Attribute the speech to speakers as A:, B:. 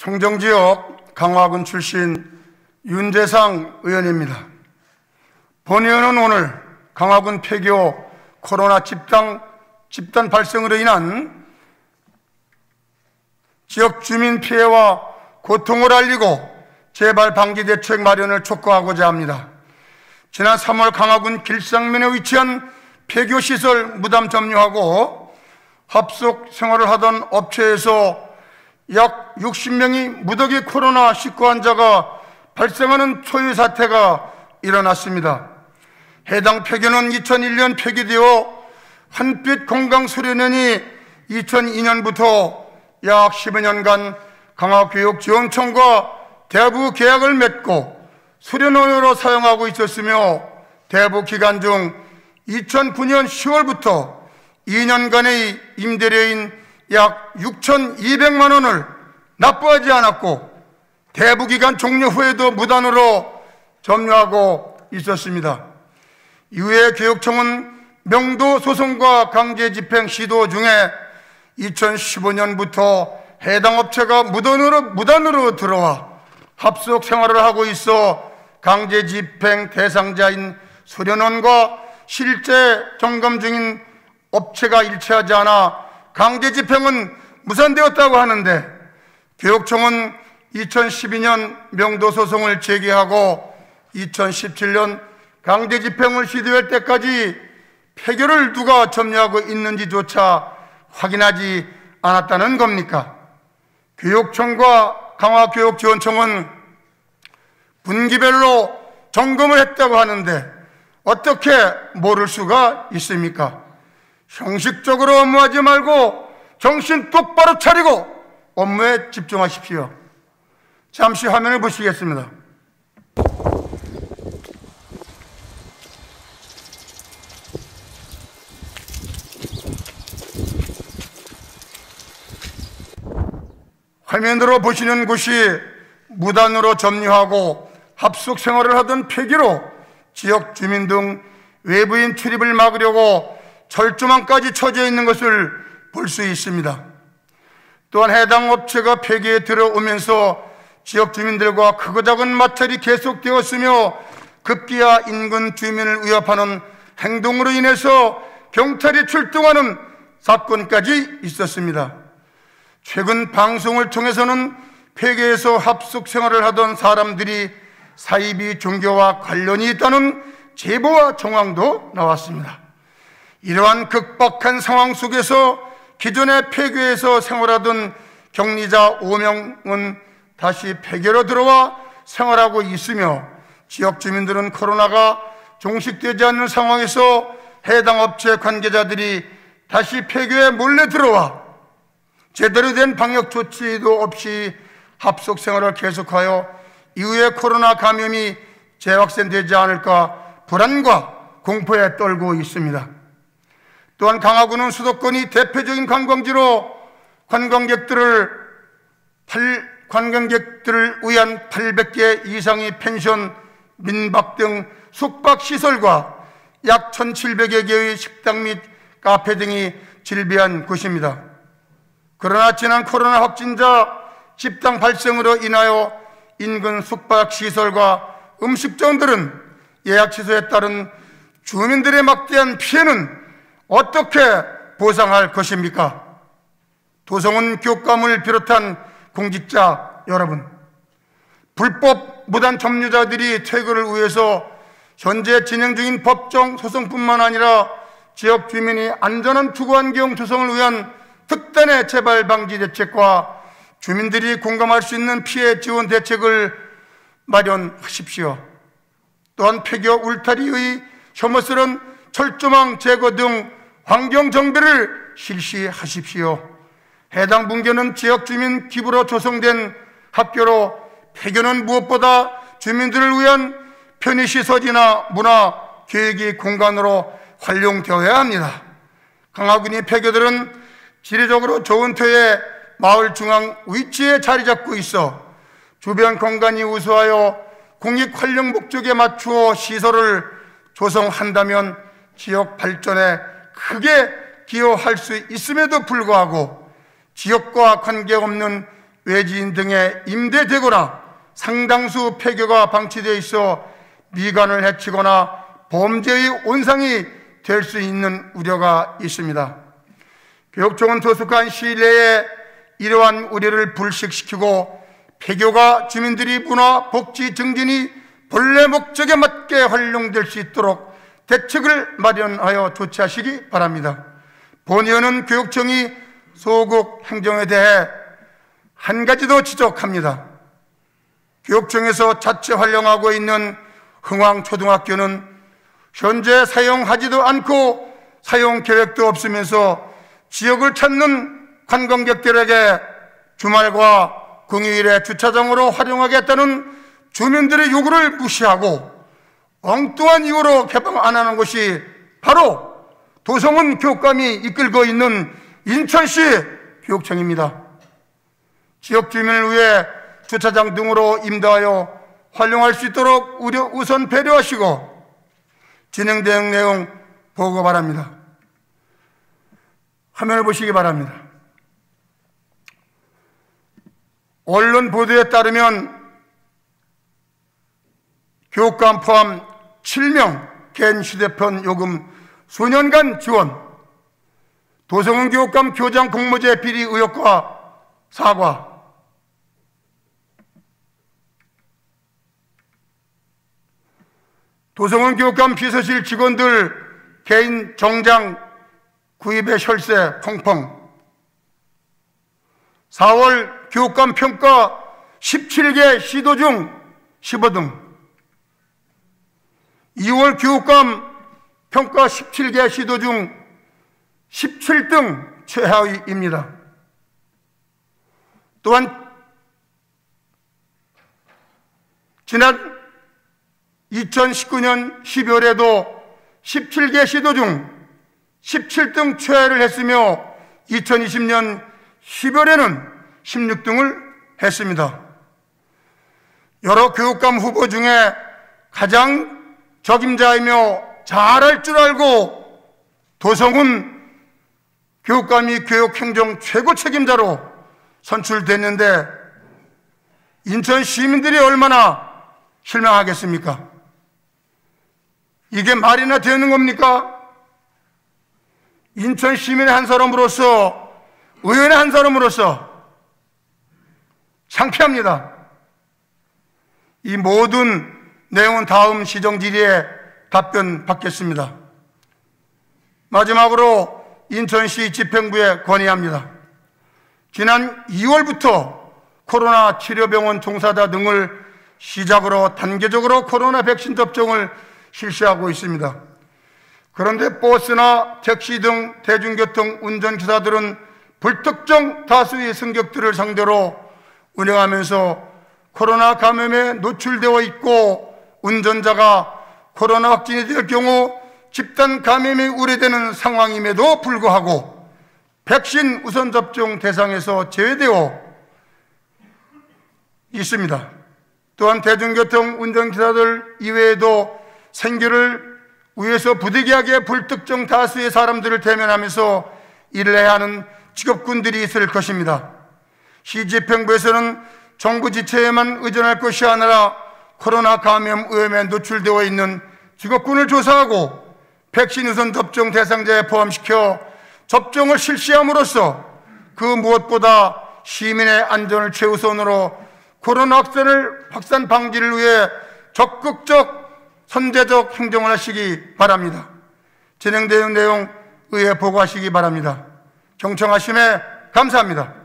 A: 청정지역 강화군 출신 윤재상 의원입니다. 본 의원은 오늘 강화군 폐교 코로나 집단 발생으로 인한 지역 주민 피해와 고통을 알리고 재발 방지 대책 마련을 촉구하고자 합니다. 지난 3월 강화군 길상면에 위치한 폐교시설 무단 점유하고 합숙 생활을 하던 업체에서 약 60명이 무더기 코로나19 환자가 발생하는 초유 사태가 일어났습니다. 해당 폐교는 2001년 폐기되어 한빛 건강수련원이 2002년부터 약 10여 년간 강화교육지원청과 대부 계약을 맺고 수련원으로 사용하고 있었으며 대부 기간 중 2009년 10월부터 2년간의 임대료인 약 6,200만 원을 납부하지 않았고 대부 기간 종료 후에도 무단으로 점유하고 있었습니다. 이후에 교육청은 명도 소송과 강제 집행 시도 중에 2015년부터 해당 업체가 무단으로 들어와 합숙 생활을 하고 있어 강제 집행 대상자인 수련원과 실제 점검 중인 업체가 일치하지 않아 강제 집행은 무산되었다고 하는데, 교육청은 2012년 명도 소송을 제기하고 2017년 강제 집행을 시도할 때까지 폐교를 누가 점유하고 있는지조차 확인하지 않았다는 겁니까? 교육청과 강화교육지원청은 분기별로 점검을 했다고 하는데 어떻게 모를 수가 있습니까? 형식적으로 업무하지 말고 정신 똑바로 차리고 업무에 집중하십시오. 잠시 화면을 보시겠습니다. 화면으로 보시는 곳이 무단으로 점유하고 합숙 생활을 하던 폐기로 지역 주민 등 외부인 출입을 막으려고 철조망까지 쳐져 있는 것을 볼 수 있습니다. 또한 해당 업체가 폐기에 들어오면서 지역 주민들과 크고 작은 마찰이 계속되었으며 급기야 인근 주민을 위협하는 행동으로 인해서 경찰이 출동하는 사건까지 있었습니다. 최근 방송을 통해서는 폐교에서 합숙 생활을 하던 사람들이 사이비 종교와 관련이 있다는 제보와 정황도 나왔습니다. 이러한 극박한 상황 속에서 기존의 폐교에서 생활하던 격리자 5명은 다시 폐교로 들어와 생활하고 있으며, 지역 주민들은 코로나가 종식되지 않는 상황에서 해당 업체 관계자들이 다시 폐교에 몰래 들어와 제대로 된 방역 조치도 없이 합숙 생활을 계속하여 이후에 코로나 감염이 재확산되지 않을까 불안과 공포에 떨고 있습니다. 또한 강화군은 수도권이 대표적인 관광지로 관광객들을 위한 800개 이상의 펜션, 민박 등 숙박시설과 약 1,700여 개의 식당 및 카페 등이 즐비한 곳입니다. 그러나 지난 코로나 확진자 집단 발생으로 인하여 인근 숙박시설과 음식점들은 예약 취소에 따른 주민들의 막대한 피해는 어떻게 보상할 것입니까? 도성은 교감을 비롯한 공직자 여러분, 불법 무단 점유자들이 퇴거를 위해서 현재 진행 중인 법정 소송뿐만 아니라 지역 주민이 안전한 주거환경 조성을 위한 특단의 재발 방지 대책과 주민들이 공감할 수 있는 피해 지원 대책을 마련하십시오. 또한 폐교 울타리의 혐오스러운 철조망 제거 등 환경 정비를 실시하십시오. 해당 분교는 지역 주민 기부로 조성된 학교로 폐교는 무엇보다 주민들을 위한 편의시설이나 문화, 교육의 공간으로 활용되어야 합니다. 강화군의 폐교들은 지리적으로 좋은 터에 마을 중앙 위치에 자리 잡고 있어 주변 공간이 우수하여 공익 활용 목적에 맞추어 시설을 조성한다면 지역 발전에 크게 기여할 수 있음에도 불구하고 지역과 관계없는 외지인 등에 임대되거나 상당수 폐교가 방치되어 있어 미관을 해치거나 범죄의 온상이 될 수 있는 우려가 있습니다. 교육청은 조속한 시일 내에 이러한 우려를 불식시키고 폐교가 주민들이 문화, 복지 증진이 본래 목적에 맞게 활용될 수 있도록 대책을 마련하여 조치하시기 바랍니다. 본의원은 교육청이 소극 행정에 대해 한 가지 더 지적합니다. 교육청에서 자체 활용하고 있는 흥왕초등학교는 현재 사용하지도 않고 사용 계획도 없으면서 지역을 찾는 관광객들에게 주말과 공휴일에 주차장으로 활용하겠다는 주민들의 요구를 무시하고 엉뚱한 이유로 개방 안 하는 것이 바로 도성은 교육감이 이끌고 있는 인천시 교육청입니다. 지역 주민을 위해 주차장 등으로 임대하여 활용할 수 있도록 우선 배려하시고 진행 대응 내용 보고 바랍니다. 화면을 보시기 바랍니다. 언론 보도에 따르면 교육감 포함 7명 개인 휴대폰 요금 수년간 지원, 도성은 교육감 교장 공모제 비리 의혹과 사과, 도성은 교육감 비서실 직원들 개인 정장 구입의 혈세 펑펑, 4월 교육감 평가 17개 시도 중 15등, 2월 교육감 평가 17개 시도 중 17등 최하위입니다. 또한 지난 2019년 12월에도 17개 시도 중 17등 최하를 했으며 2020년 10월에는 16등을 했습니다. 여러 교육감 후보 중에 가장 적임자이며 잘할 줄 알고 도성은 교육감이 교육행정 최고 책임자로 선출됐는데 인천 시민들이 얼마나 실망하겠습니까? 이게 말이나 되는 겁니까? 인천 시민의 한 사람으로서, 의원의 한 사람으로서 창피합니다. 이 모든 내용은 다음 시정 질의에 답변 받겠습니다. 마지막으로 인천시 집행부에 건의합니다. 지난 2월부터 코로나 치료병원 종사자 등을 시작으로 단계적으로 코로나 백신 접종을 실시하고 있습니다. 그런데 버스나 택시 등 대중교통 운전기사들은 불특정 다수의 승객들을 상대로 운행하면서 코로나 감염에 노출되어 있고 운전자가 코로나 확진이 될 경우 집단 감염이 우려되는 상황임에도 불구하고 백신 우선 접종 대상에서 제외되어 있습니다. 또한 대중교통 운전기사들 이외에도 생계를 위해서 부득이하게 불특정 다수의 사람들을 대면하면서 일을 해야 하는 직업군들이 있을 것입니다. 시 집행부에서는 정부 지체에만 의존할 것이 아니라 코로나 감염 위험에 노출되어 있는 직업군을 조사하고 백신 우선 접종 대상자에 포함시켜 접종을 실시함으로써 그 무엇보다 시민의 안전을 최우선으로 코로나 확산 방지를 위해 적극적 선제적 행동을 하시기 바랍니다. 진행되는 내용 의회 보고하시기 바랍니다. 경청하심에 감사합니다.